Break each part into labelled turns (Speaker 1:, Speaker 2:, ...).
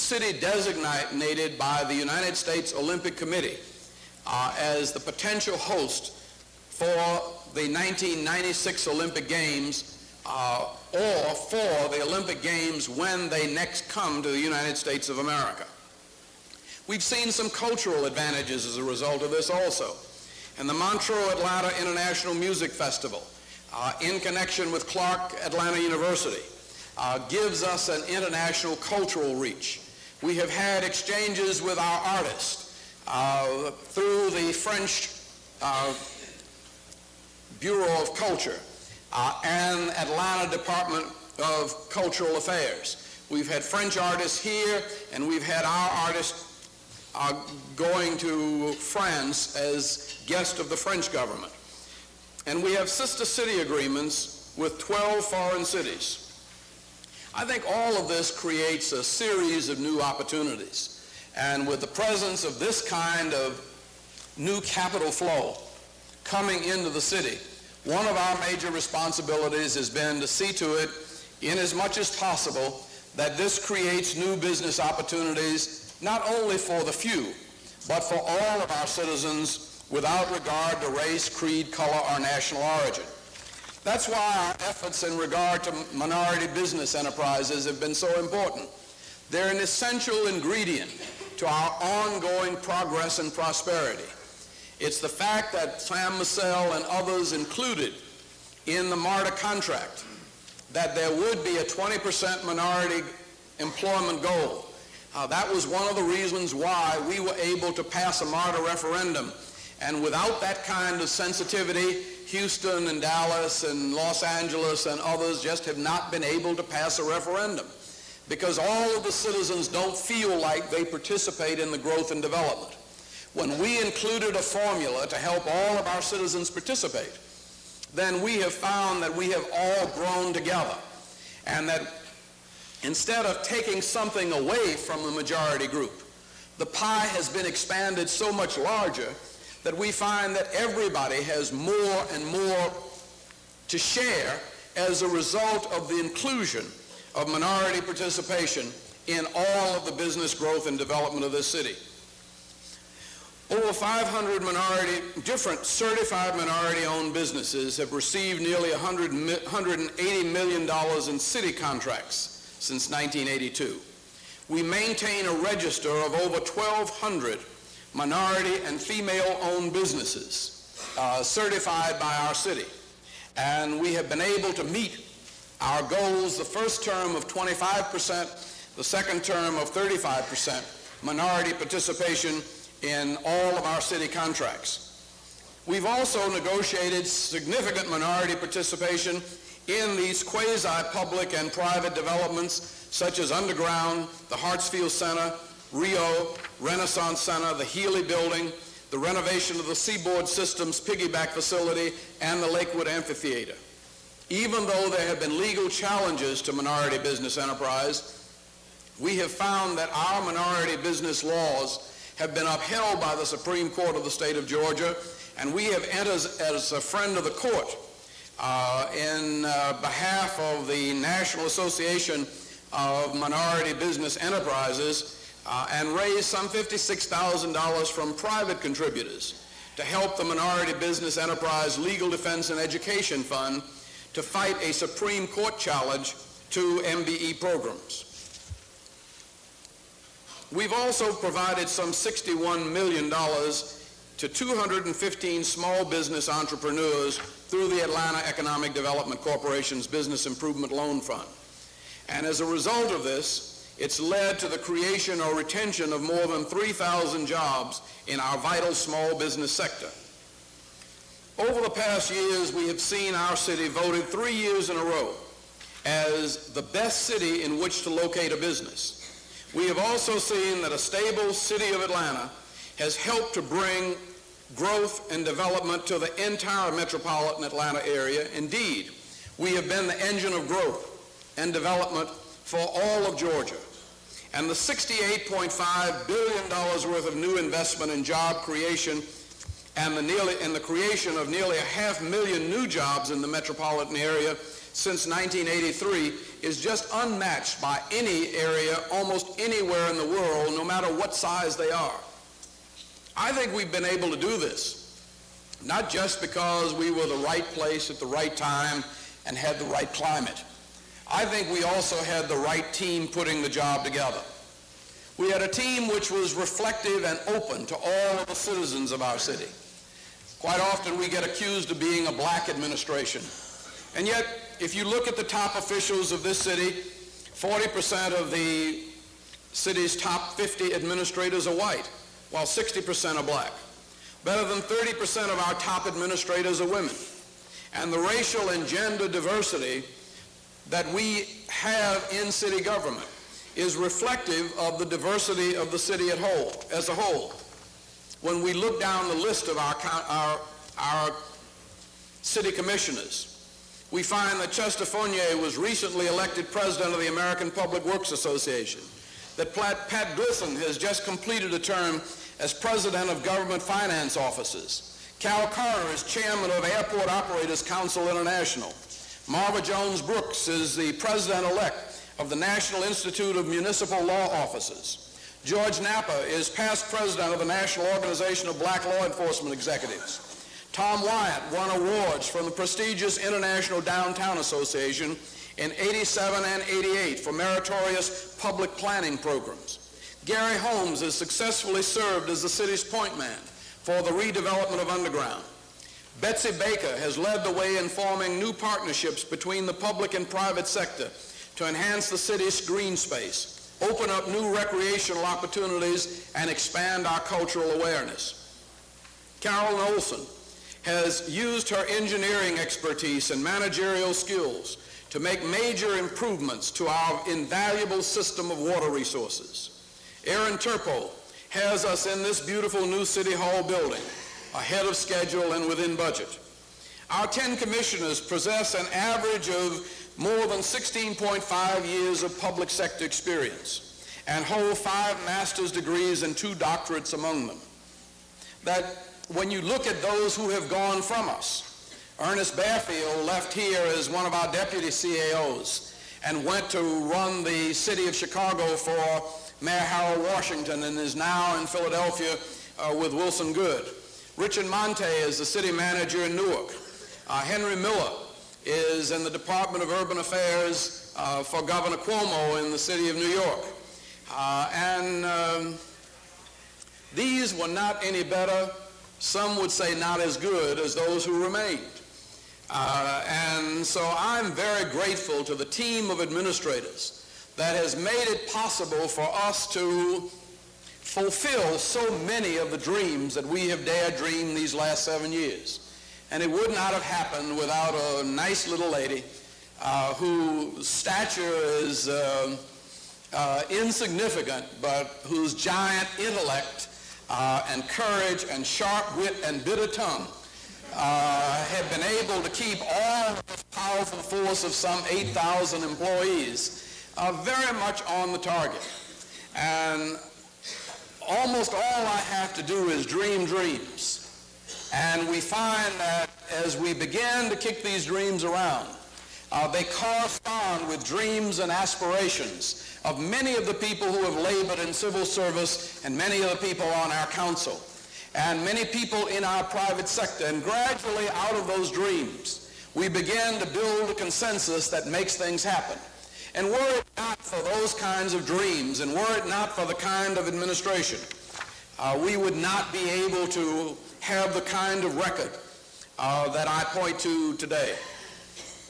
Speaker 1: city designated by the United States Olympic Committee as the potential host for the 1996 Olympic Games or for the Olympic Games when they next come to the United States of America. We've seen some cultural advantages as a result of this also. And the Montreux Atlanta International Music Festival, in connection with Clark Atlanta University, gives us an international cultural reach. We have had exchanges with our artists through the French Bureau of Culture and Atlanta Department of Cultural Affairs. We've had French artists here, and we've had our artists going to France as guests of the French government. And we have sister city agreements with 12 foreign cities. I think all of this creates a series of new opportunities. And with the presence of this kind of new capital flow coming into the city, one of our major responsibilities has been to see to it, in as much as possible, that this creates new business opportunities, not only for the few, but for all of our citizens without regard to race, creed, color, or national origin. That's why our efforts in regard to minority business enterprises have been so important. They're an essential ingredient to our ongoing progress and prosperity. It's the fact that Sam Massell and others included in the MARTA contract that there would be a 20% minority employment goal. That was one of the reasons why we were able to pass a MARTA referendum. And without that kind of sensitivity, Houston and Dallas and Los Angeles and others just have not been able to pass a referendum, because all of the citizens don't feel like they participate in the growth and development. When we included a formula to help all of our citizens participate, then we have found that we have all grown together, and that instead of taking something away from the majority group, the pie has been expanded so much larger that we find that everybody has more and more to share as a result of the inclusion of minority participation in all of the business growth and development of this city. Over 500 different certified minority-owned businesses have received nearly $180 million in city contracts since 1982. We maintain a register of over 1,200 minority and female-owned businesses certified by our city. And we have been able to meet our goals, the first term of 25%, the second term of 35% minority participation in all of our city contracts. We've also negotiated significant minority participation in these quasi-public and private developments such as Underground, the Hartsfield Center, Rio, Renaissance Center, the Healy Building, the renovation of the Seaboard Systems Piggyback Facility, and the Lakewood Amphitheater. Even though there have been legal challenges to minority business enterprise, we have found that our minority business laws have been upheld by the Supreme Court of the state of Georgia, and we have entered as a friend of the court in behalf of the National Association of Minority Business Enterprises and raised some $56,000 from private contributors to help the Minority Business Enterprise Legal Defense and Education Fund to fight a Supreme Court challenge to MBE programs. We've also provided some $61 million to 215 small business entrepreneurs through the Atlanta Economic Development Corporation's Business Improvement Loan Fund. And as a result of this, it's led to the creation or retention of more than 3,000 jobs in our vital small business sector. Over the past years, we have seen our city voted 3 years in a row as the best city in which to locate a business. We have also seen that a stable city of Atlanta has helped to bring growth and development to the entire metropolitan Atlanta area. Indeed, we have been the engine of growth and development for all of Georgia. And the $68.5 billion worth of new investment in job creation and the creation of nearly 500,000 new jobs in the metropolitan area since 1983 is just unmatched by any area, almost anywhere in the world, no matter what size they are. I think we've been able to do this, not just because we were the right place at the right time and had the right climate. I think we also had the right team putting the job together. We had a team which was reflective and open to all of the citizens of our city. Quite often we get accused of being a black administration. And yet, if you look at the top officials of this city, 40% of the city's top 50 administrators are white, while 60% are black. Better than 30% of our top administrators are women. And the racial and gender diversity that we have in city government is reflective of the diversity of the city as a whole. When we look down the list of our city commissioners, we find that Chester Fournier was recently elected president of the American Public Works Association, that Pat Glisson has just completed a term as president of Government Finance Offices. Cal Carter is chairman of Airport Operators Council International. Marva Jones Brooks is the president-elect of the National Institute of Municipal Law Officers. George Napa is past president of the National Organization of Black Law Enforcement Executives. Tom Wyatt won awards from the prestigious International Downtown Association in '87 and '88 for meritorious public planning programs. Gary Holmes has successfully served as the city's point man for the redevelopment of Underground. Betsy Baker has led the way in forming new partnerships between the public and private sector to enhance the city's green space, open up new recreational opportunities, and expand our cultural awareness. Carolyn Olson has used her engineering expertise and managerial skills to make major improvements to our invaluable system of water resources. Aaron Turpo has us in this beautiful new City Hall building, ahead of schedule and within budget. Our 10 commissioners possess an average of more than 16.5 years of public sector experience and hold 5 master's degrees and 2 doctorates among them. That when you look at those who have gone from us, Ernest Bearfield left here as one of our deputy CAOs and went to run the city of Chicago for Mayor Harold Washington and is now in Philadelphia with Wilson Good. Richard Monte is the city manager in Newark. Henry Miller is in the Department of Urban Affairs for Governor Cuomo in the city of New York. These were not any better, some would say not as good as those who remained. And so I'm very grateful to the team of administrators that has made it possible for us to fulfill so many of the dreams that we have dared dream these last 7 years. And it would not have happened without a nice little lady whose stature is insignificant, but whose giant intellect and courage and sharp wit and bitter tongue have been able to keep all this powerful force of some 8,000 employees very much on the target. And almost all I have to do is dream dreams. And we find that as we begin to kick these dreams around, they correspond with dreams and aspirations of many of the people who have labored in civil service and many of the people on our council and many people in our private sector. And gradually out of those dreams, we begin to build a consensus that makes things happen. And were it not for those kinds of dreams, and were it not for the kind of administration, we would not be able to have the kind of record that I point to today.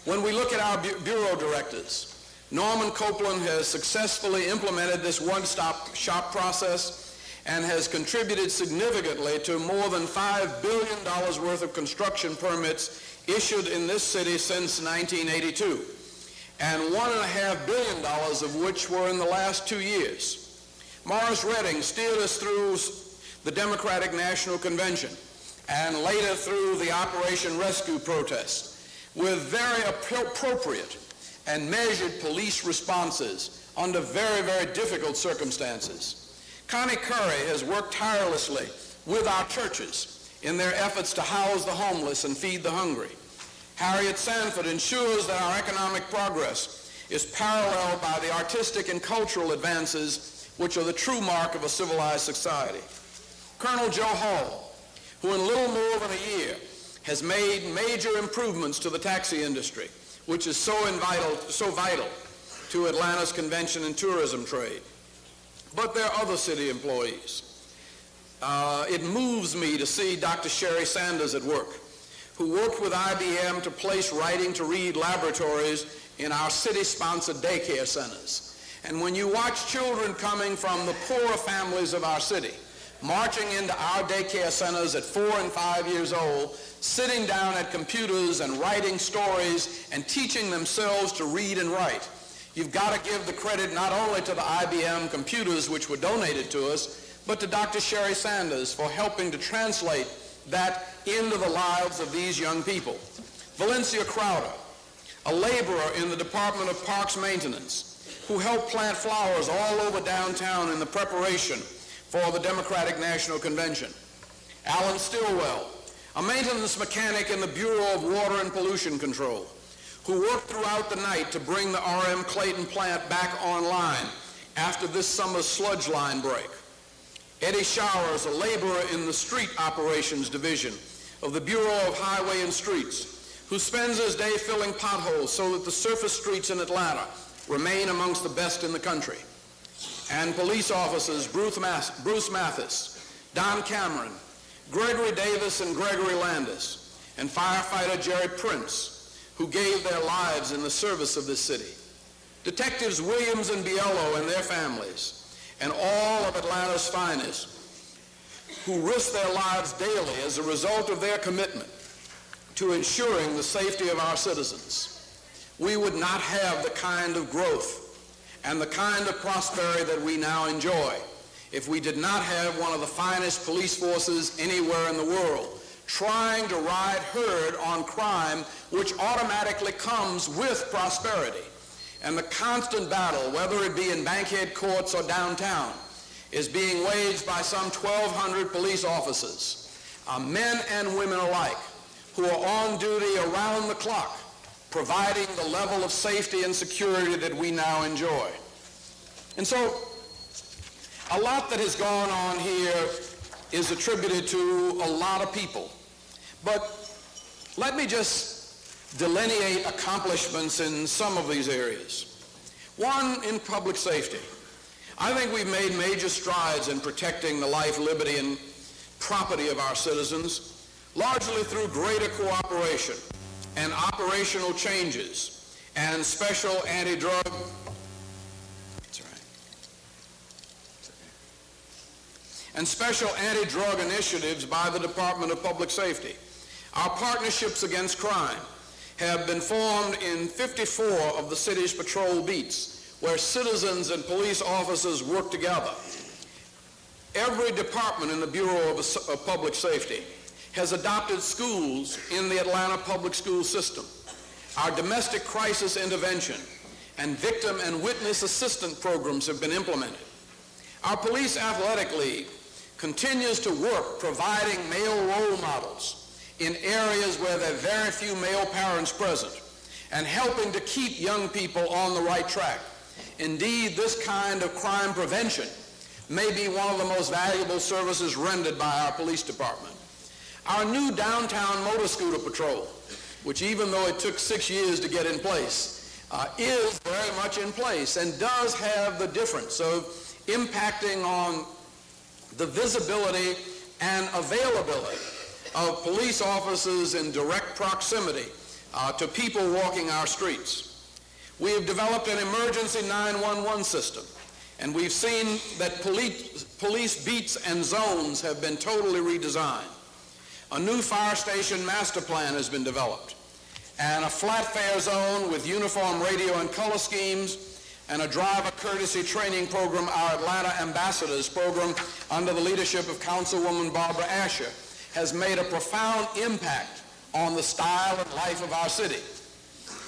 Speaker 1: When we look at our bureau directors, Norman Copeland has successfully implemented this one-stop shop process and has contributed significantly to more than $5 billion worth of construction permits issued in this city since 1982. And $1.5 billion of which were in the last 2 years. Morris Redding steered us through the Democratic National Convention and later through the Operation Rescue protests with very appropriate and measured police responses under very, very difficult circumstances. Connie Curry has worked tirelessly with our churches in their efforts to house the homeless and feed the hungry. Harriet Sanford ensures that our economic progress is paralleled by the artistic and cultural advances which are the true mark of a civilized society. Colonel Joe Hall, who in little more than a year has made major improvements to the taxi industry, which is so vital to Atlanta's convention and tourism trade. But there are other city employees. It moves me to see Dr. Sherry Sanders at work, who worked with IBM to place writing to read laboratories in our city-sponsored daycare centers. And when you watch children coming from the poorer families of our city, marching into our daycare centers at 4 and 5 years old, sitting down at computers and writing stories and teaching themselves to read and write, you've got to give the credit not only to the IBM computers which were donated to us, but to Dr. Sherry Sanders for helping to translate that into the lives of these young people. Valencia Crowder, a laborer in the Department of Parks Maintenance, who helped plant flowers all over downtown in the preparation for the Democratic National Convention. Alan Stillwell, a maintenance mechanic in the Bureau of Water and Pollution Control, who worked throughout the night to bring the R.M. Clayton plant back online after this summer's sludge line break. Eddie Showers, a laborer in the Street Operations Division of the Bureau of Highway and Streets, who spends his day filling potholes so that the surface streets in Atlanta remain amongst the best in the country. And police officers Bruce Mathis, Don Cameron, Gregory Davis and Gregory Landis, and firefighter Jerry Prince, who gave their lives in the service of this city. Detectives Williams and Biello and their families, and all of Atlanta's finest, who risk their lives daily as a result of their commitment to ensuring the safety of our citizens. We would not have the kind of growth and the kind of prosperity that we now enjoy if we did not have one of the finest police forces anywhere in the world trying to ride herd on crime, which automatically comes with prosperity. And the constant battle, whether it be in Bankhead courts or downtown, is being waged by some 1,200 police officers, men and women alike, who are on duty around the clock, providing the level of safety and security that we now enjoy. And so, a lot that has gone on here is attributed to a lot of people. But let me just delineate accomplishments in some of these areas. One, in public safety. I think we've made major strides in protecting the life, liberty, and property of our citizens, largely through greater cooperation and operational changes and special anti-drug initiatives by the Department of Public Safety. Our partnerships against crime have been formed in 54 of the city's patrol beats, where citizens and police officers work together. Every department in the Bureau of Public Safety has adopted schools in the Atlanta public school system. Our domestic crisis intervention and victim and witness assistance programs have been implemented. Our police athletic league continues to work providing male role models in areas where there are very few male parents present, and helping to keep young people on the right track. Indeed, this kind of crime prevention may be one of the most valuable services rendered by our police department. Our new downtown motor scooter patrol, which even though it took 6 years to get in place, is very much in place and does have the difference of impacting on the visibility and availability of police officers in direct proximity to people walking our streets. We have developed an emergency 911 system, and we've seen that police beats and zones have been totally redesigned. A new fire station master plan has been developed, and a flat fare zone with uniform radio and color schemes, and a driver courtesy training program, our Atlanta Ambassadors program, under the leadership of Councilwoman Barbara Asher, has made a profound impact on the style and life of our city.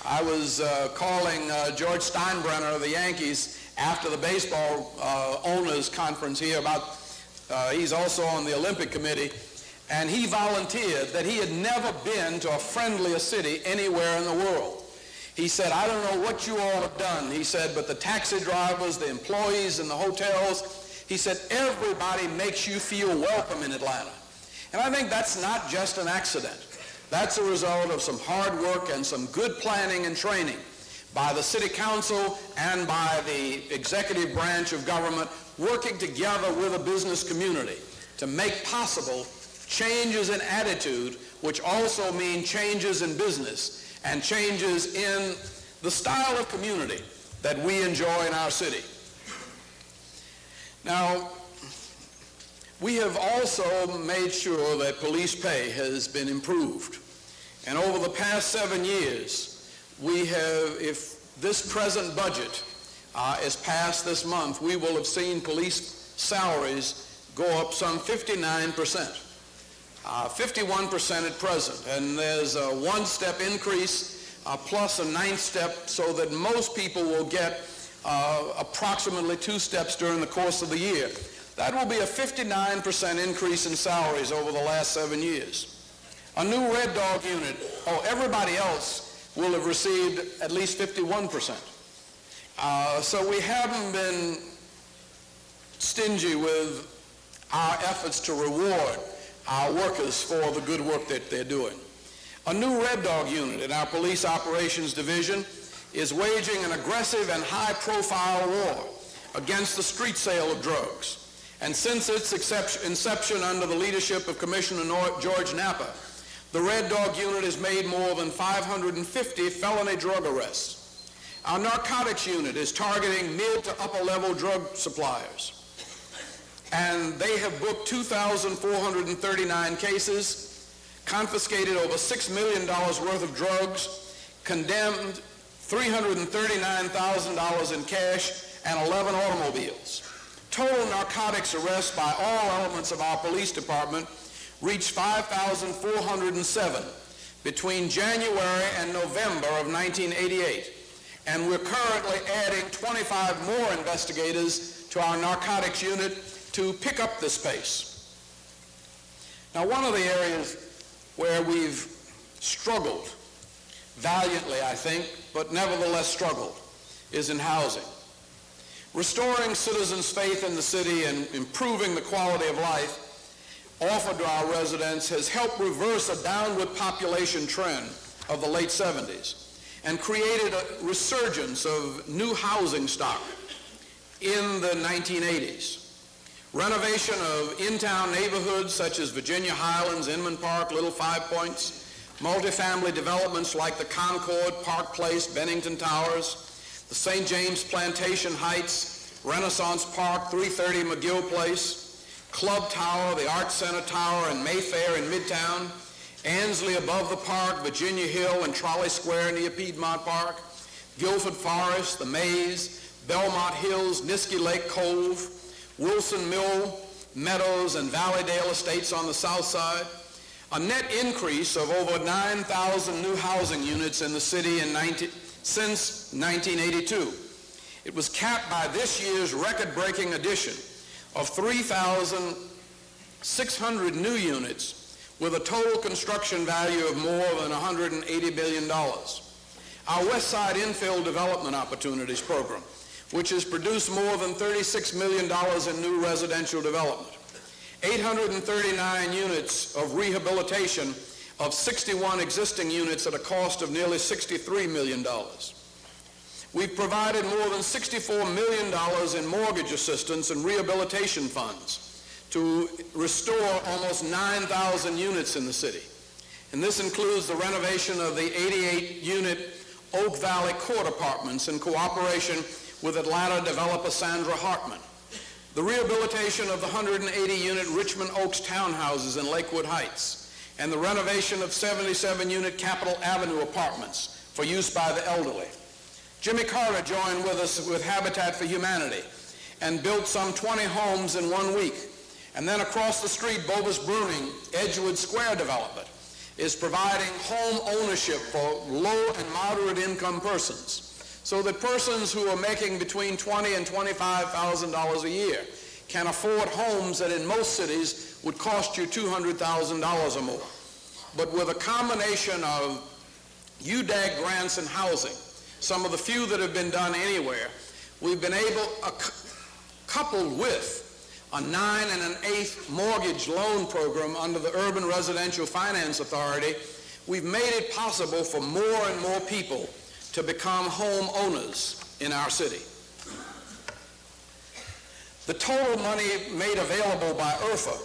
Speaker 1: I was calling George Steinbrenner of the Yankees after the baseball owners conference here about, he's also on the Olympic committee, and he volunteered that he had never been to a friendlier city anywhere in the world. He said, I don't know what you all have done, he said, but the taxi drivers, the employees in the hotels, he said, everybody makes you feel welcome in Atlanta. And I think that's not just an accident. That's a result of some hard work and some good planning and training by the city council and by the executive branch of government, working together with a business community to make possible changes in attitude, which also mean changes in business and changes in the style of community that we enjoy in our city. Now, we have also made sure that police pay has been improved. And over the past 7 years, we have, if this present budget is passed this month, we will have seen police salaries go up some 59%. 51% at present, and there's a one-step increase plus a ninth step, so that most people will get approximately 2 steps during the course of the year. That will be a 59% increase in salaries over the last 7 years. A new Red Dog unit, everybody else will have received at least 51%. So we haven't been stingy with our efforts to reward our workers for the good work that they're doing. A new Red Dog unit in our Police Operations Division is waging an aggressive and high-profile war against the street sale of drugs. And since its inception under the leadership of Commissioner George Napa, the Red Dog unit has made more than 550 felony drug arrests. Our narcotics unit is targeting mid to upper-level drug suppliers. And they have booked 2,439 cases, confiscated over $6 million worth of drugs, condemned $339,000 in cash, and 11 automobiles. Total narcotics arrests by all elements of our police department reached 5,407 between January and November of 1988. And we're currently adding 25 more investigators to our narcotics unit to pick up this pace. Now, one of the areas where we've struggled valiantly, I think, but nevertheless struggled, is in housing. Restoring citizens' faith in the city and improving the quality of life offered to our residents has helped reverse a downward population trend of the late 70s and created a resurgence of new housing stock in the 1980s. Renovation of in-town neighborhoods such as Virginia Highlands, Inman Park, Little Five Points, multifamily developments like the Concord, Park Place, Bennington Towers, the St. James Plantation Heights, Renaissance Park, 330 McGill Place, Club Tower, the Art Center Tower, and Mayfair in Midtown, Ansley above the park, Virginia Hill and Trolley Square near Piedmont Park, Guilford Forest, the Maze, Belmont Hills, Niskey Lake Cove, Wilson Mill, Meadows, and Valleydale Estates on the south side. A net increase of over 9,000 new housing units in the city since 1982. It was capped by this year's record-breaking addition of 3,600 new units with a total construction value of more than $180 billion. Our West Side Infill Development Opportunities Program, which has produced more than $36 million in new residential development. 839 units of rehabilitation of 61 existing units at a cost of nearly $63 million. We've provided more than $64 million in mortgage assistance and rehabilitation funds to restore almost 9,000 units in the city. And this includes the renovation of the 88-unit Oak Valley Court Apartments in cooperation with Atlanta developer Sandra Hartman, the rehabilitation of the 180-unit Richmond Oaks townhouses in Lakewood Heights, and the renovation of 77-unit Capitol Avenue apartments for use by the elderly. Jimmy Carter joined with us with Habitat for Humanity and built some 20 homes in 1 week. And then across the street, Bovis Bruning, Edgewood Square development, is providing home ownership for low and moderate income persons, so that persons who are making between $20,000 and $25,000 a year can afford homes that in most cities would cost you $200,000 or more. But with a combination of UDAG grants and housing, some of the few that have been done anywhere, we've been able, coupled with a 9 1/8 mortgage loan program under the Urban Residential Finance Authority, we've made it possible for more and more people to become homeowners in our city. The total money made available by IRFA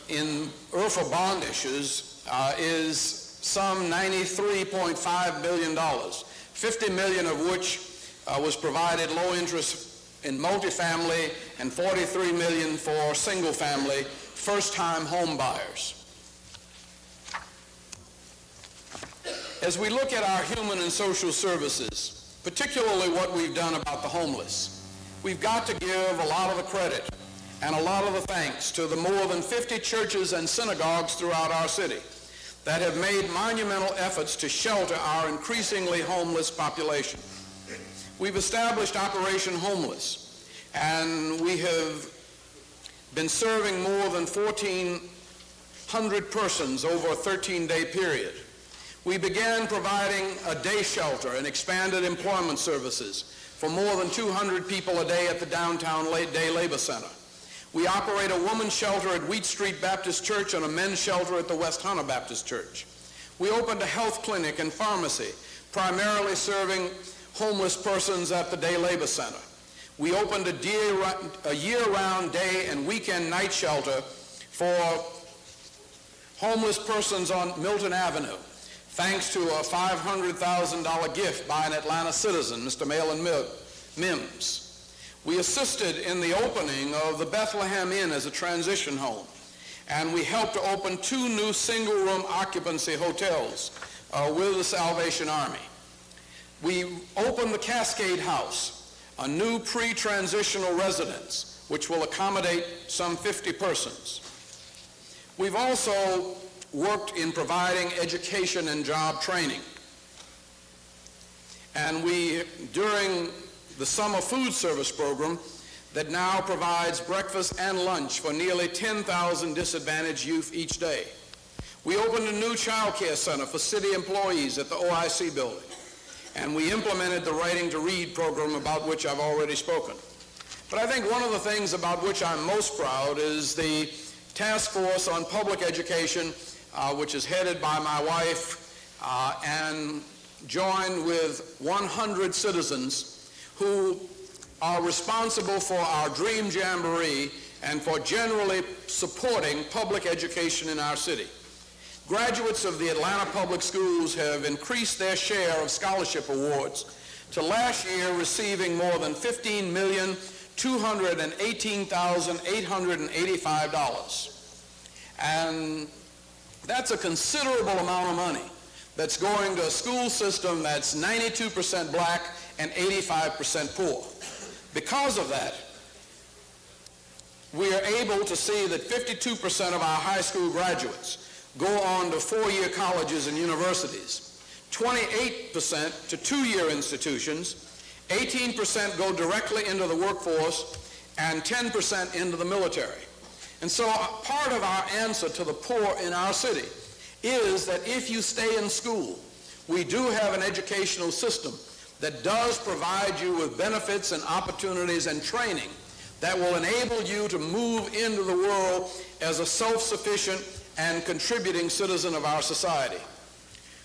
Speaker 1: in IRFA bond issues is some $93.5 billion, $50 million of which was provided low interest in multifamily and $43 million for single family first-time home buyers. As we look at our human and social services, particularly what we've done about the homeless, we've got to give a lot of the credit and a lot of the thanks to the more than 50 churches and synagogues throughout our city that have made monumental efforts to shelter our increasingly homeless population. We've established Operation Homeless, and we have been serving more than 1,400 persons over a 13-day period. We began providing a day shelter and expanded employment services for more than 200 people a day at the downtown Day Labor Center. We operate a women's shelter at Wheat Street Baptist Church and a men's shelter at the West Hunter Baptist Church. We opened a health clinic and pharmacy, primarily serving homeless persons at the Day Labor Center. We opened a year-round day and weekend night shelter for homeless persons on Milton Avenue, thanks to a $500,000 gift by an Atlanta citizen, Mr. Malin Mims. We assisted in the opening of the Bethlehem Inn as a transition home, and we helped to open 2 new single-room occupancy hotels with the Salvation Army. We opened the Cascade House, a new pre-transitional residence, which will accommodate some 50 persons. We've also worked in providing education and job training. And we, during the summer food service program that now provides breakfast and lunch for nearly 10,000 disadvantaged youth each day. We opened a new child care center for city employees at the OIC building. And we implemented the Writing to Read program about which I've already spoken. But I think one of the things about which I'm most proud is the Task Force on Public Education, which is headed by my wife and joined with 100 citizens who are responsible for our Dream Jamboree and for generally supporting public education in our city. Graduates of the Atlanta Public Schools have increased their share of scholarship awards to last year receiving more than $15,218,885. And that's a considerable amount of money that's going to a school system that's 92% black and 85% poor. Because of that, we are able to see that 52% of our high school graduates go on to 4-year colleges and universities, 28% to 2-year institutions, 18% go directly into the workforce, and 10% into the military. And so part of our answer to the poor in our city is that if you stay in school, we do have an educational system that does provide you with benefits and opportunities and training that will enable you to move into the world as a self-sufficient and contributing citizen of our society.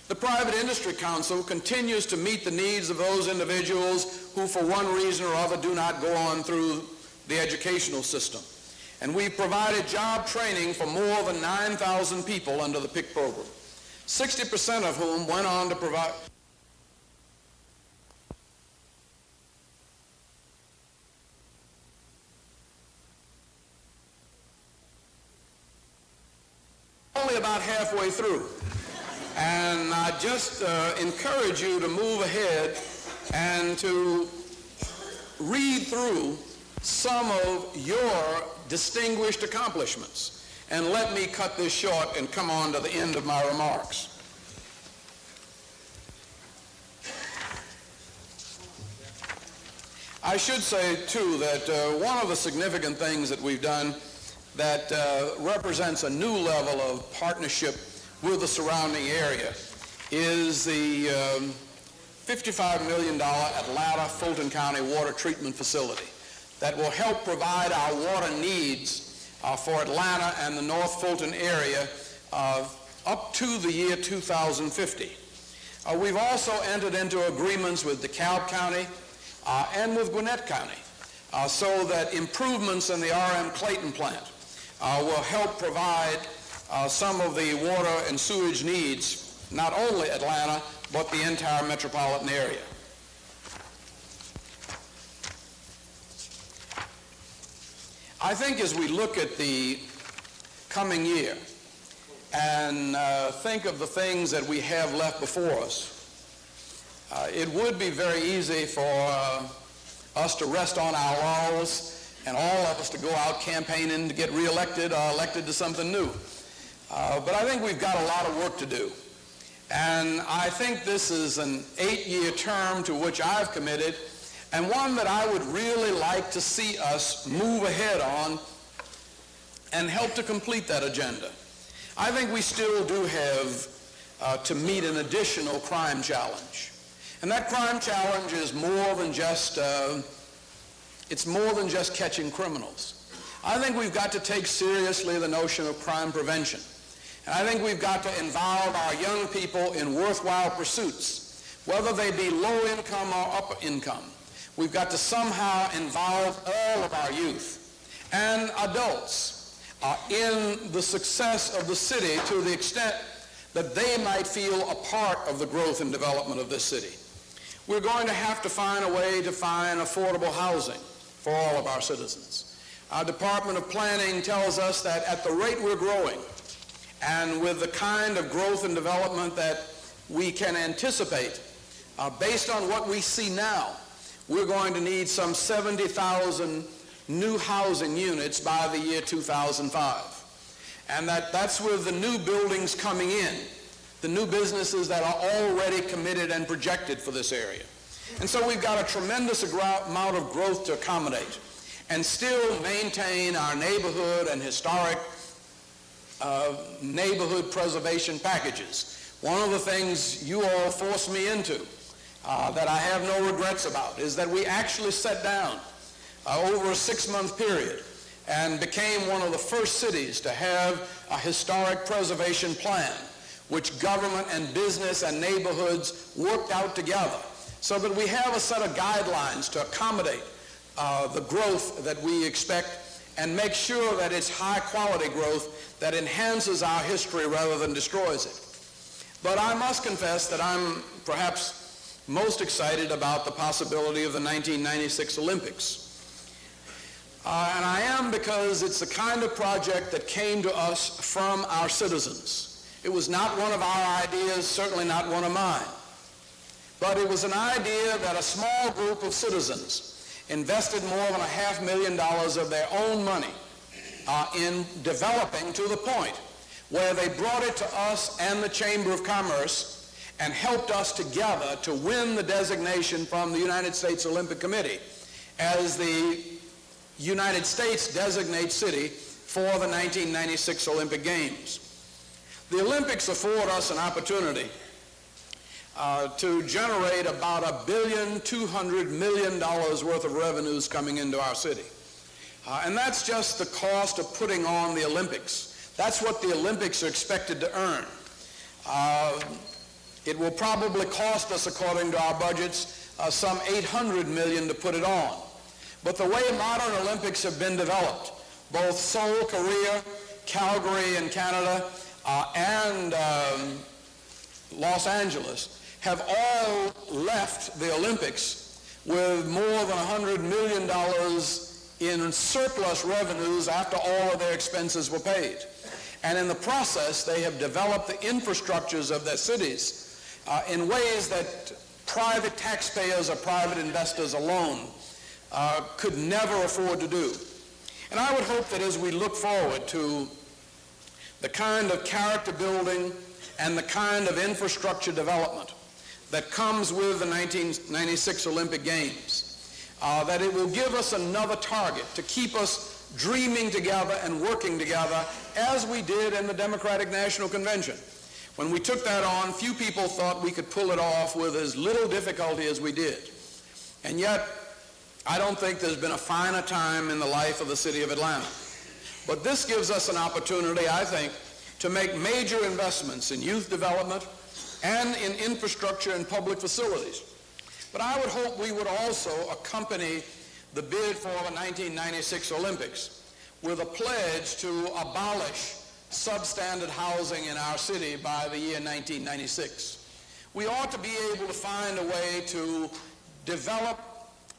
Speaker 1: The Private Industry Council continues to meet the needs of those individuals who for one reason or other do not go on through the educational system. And we've provided job training for more than 9,000 people under the PIC program, 60% of whom went on to provide only about halfway through. And I just encourage you to move ahead and to read through some of your distinguished accomplishments. And let me cut this short and come on to the end of my remarks. I should say, too, that one of the significant things that we've done that represents a new level of partnership with the surrounding area is the $55 million Atlanta-Fulton County water treatment facility that will help provide our water needs for Atlanta and the North Fulton area up to the year 2050. We've also entered into agreements with DeKalb County and with Gwinnett County so that improvements in the R.M. Clayton plant will help provide some of the water and sewage needs, not only Atlanta, but the entire metropolitan area. I think as we look at the coming year and think of the things that we have left before us, it would be very easy for us to rest on our laurels and all of us to go out campaigning to get reelected or elected to something new. But I think we've got a lot of work to do. And I think this is an 8-year term to which I've committed, and one that I would really like to see us move ahead on and help to complete that agenda. I think we still do have to meet an additional crime challenge. And that crime challenge is more than just, it's more than just catching criminals. I think we've got to take seriously the notion of crime prevention. And I think we've got to involve our young people in worthwhile pursuits, whether they be low income or upper income. We've got to somehow involve all of our youth and adults in the success of the city to the extent that they might feel a part of the growth and development of this city. We're going to have to find a way to find affordable housing for all of our citizens. Our Department of Planning tells us that at the rate we're growing, and with the kind of growth and development that we can anticipate, based on what we see now, we're going to need some 70,000 new housing units by the year 2005. And that's with the new buildings coming in, the new businesses that are already committed and projected for this area. And so we've got a tremendous amount of growth to accommodate and still maintain our neighborhood and historic neighborhood preservation packages. One of the things you all forced me into that I have no regrets about is that we actually sat down over a 6-month period and became one of the first cities to have a historic preservation plan, which government and business and neighborhoods worked out together so that we have a set of guidelines to accommodate the growth that we expect and make sure that it's high quality growth that enhances our history rather than destroys it. But I must confess that I'm perhaps most excited about the possibility of the 1996 Olympics. And I am because it's the kind of project that came to us from our citizens. It was not one of our ideas, certainly not one of mine. But it was an idea that a small group of citizens invested more than $500,000 of their own money in developing to the point where they brought it to us and the Chamber of Commerce and helped us together to win the designation from the United States Olympic Committee as the United States designated city for the 1996 Olympic Games. The Olympics afford us an opportunity to generate about $1.2 billion worth of revenues coming into our city. And that's just the cost of putting on the Olympics. That's what the Olympics are expected to earn. It will probably cost us, according to our budgets, some $800 million to put it on. But the way modern Olympics have been developed, both Seoul, Korea, Calgary in Canada, and Los Angeles, have all left the Olympics with more than $100 million in surplus revenues after all of their expenses were paid. And in the process, they have developed the infrastructures of their cities in ways that private taxpayers or private investors alone could never afford to do. And I would hope that as we look forward to the kind of character building and the kind of infrastructure development that comes with the 1996 Olympic Games, that it will give us another target to keep us dreaming together and working together as we did in the Democratic National Convention. When we took that on, few people thought we could pull it off with as little difficulty as we did. And yet, I don't think there's been a finer time in the life of the city of Atlanta. But this gives us an opportunity, I think, to make major investments in youth development and in infrastructure and public facilities. But I would hope we would also accompany the bid for the 1996 Olympics with a pledge to abolish substandard housing in our city by the year 1996. We ought to be able to find a way to develop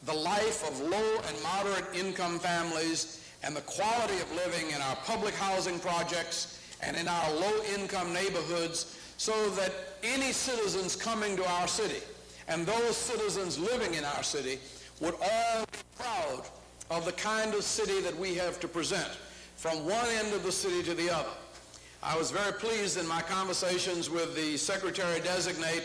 Speaker 1: the life of low and moderate income families and the quality of living in our public housing projects and in our low-income neighborhoods so that any citizens coming to our city and those citizens living in our city would all be proud of the kind of city that we have to present from one end of the city to the other. I was very pleased in my conversations with the Secretary-designate